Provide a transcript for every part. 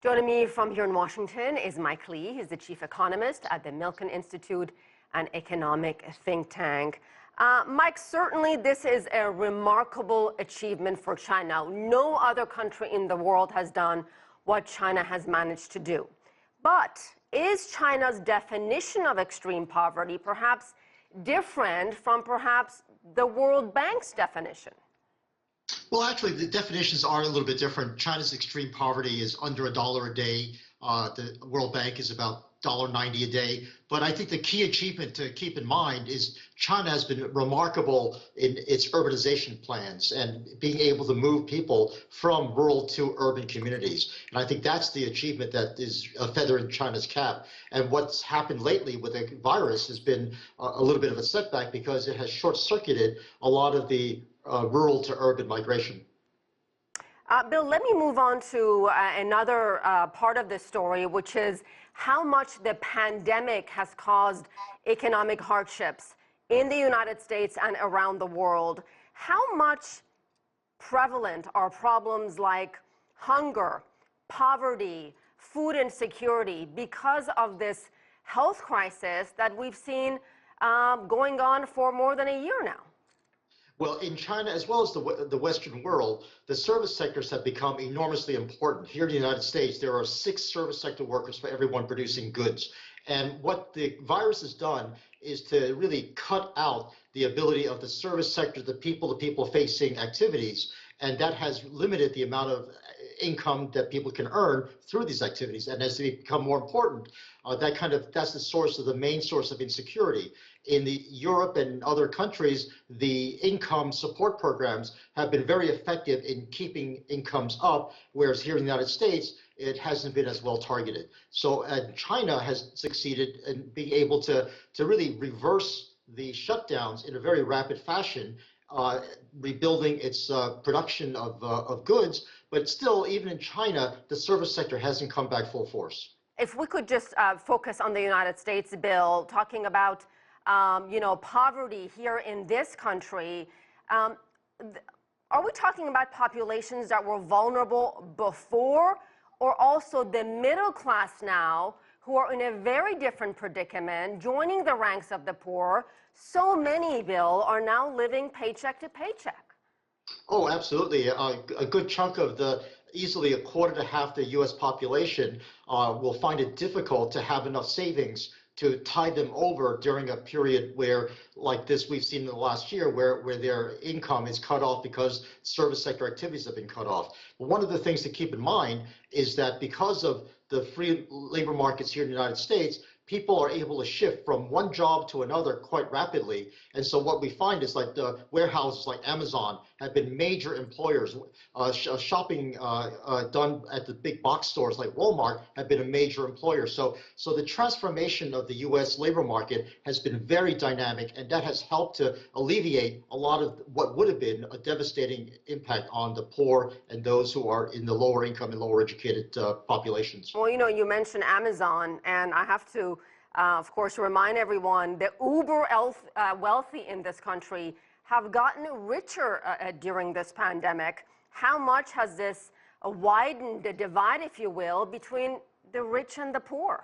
Joining me from here in Washington is Mike Lee. He's the chief economist at the Milken Institute, an economic think tank. Mike, certainly this is a remarkable achievement for China. No other country in the world has done what China has managed to do. But is China's definition of extreme poverty perhaps different from perhaps the World Bank's definition? Well, actually, the definitions are a little bit different. China's extreme poverty is under $1 a day. The World Bank is about $1.90 a day. But I think the key achievement to keep in mind is China has been remarkable in its urbanization plans and being able to move people from rural to urban communities. And I think that's the achievement that is a feather in China's cap. And what's happened lately with the virus has been a little bit of a setback because it has short-circuited a lot of the rural to urban migration. Bill, let me move on to another part of this story, which is how much the pandemic has caused economic hardships in the United States and around the world. How much prevalent are problems like hunger, poverty, food insecurity because of this health crisis that we've seen going on for more than a year now? Well, in China, as well as the Western world, the service sectors have become enormously important. Here in the United States, there are 6 service sector workers for everyone producing goods. And what the virus has done is to really cut out the ability of the service sector, the people facing activities. And that has limited the amount of income that people can earn through these activities. And as they become more important, that's the main source of insecurity. In Europe and other countries, the income support programs have been very effective in keeping incomes up, whereas here in the United States, it hasn't been as well targeted. So China has succeeded in being able to really reverse the shutdowns in a very rapid fashion, rebuilding its production of goods. But still, even in China, the service sector hasn't come back full force. If we could just focus on the United States, Bill, talking about poverty here in this country, are we talking about populations that were vulnerable before, or also the middle class now who are in a very different predicament, joining the ranks of the poor? So many, Bill, are now living paycheck to paycheck. Oh, absolutely. A good chunk of easily a quarter to half the U.S. population will find it difficult to have enough savings to tide them over during a period where, like this we've seen in the last year, where their income is cut off because service sector activities have been cut off. But one of the things to keep in mind is that because of the free labor markets here in the United States, people are able to shift from one job to another quite rapidly. And so what we find is like the warehouses like Amazon have been major employers. Shopping done at the big box stores like Walmart have been a major employer. So the transformation of the U.S. labor market has been very dynamic, and that has helped to alleviate a lot of what would have been a devastating impact on the poor and those who are in the lower income and lower educated populations. Well, you mentioned Amazon, and I have to of course, remind everyone the uber wealthy in this country have gotten richer during this pandemic. How much has this widened the divide, if you will, between the rich and the poor?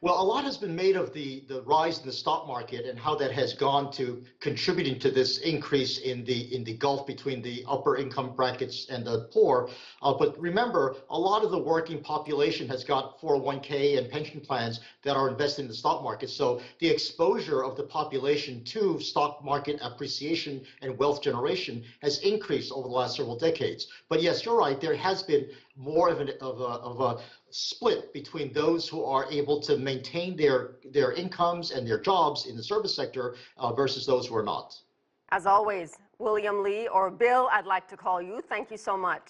Well, a lot has been made of the rise in the stock market and how that has gone to contributing to this increase in the gulf between the upper income brackets and the poor. But remember, a lot of the working population has got 401k and pension plans that are invested in the stock market. So the exposure of the population to stock market appreciation and wealth generation has increased over the last several decades. But yes, you're right. There has been more of a split between those who are able to maintain their incomes and their jobs in the service sector versus those who are not. As always, William Lee, or Bill, I'd like to call you. Thank you so much.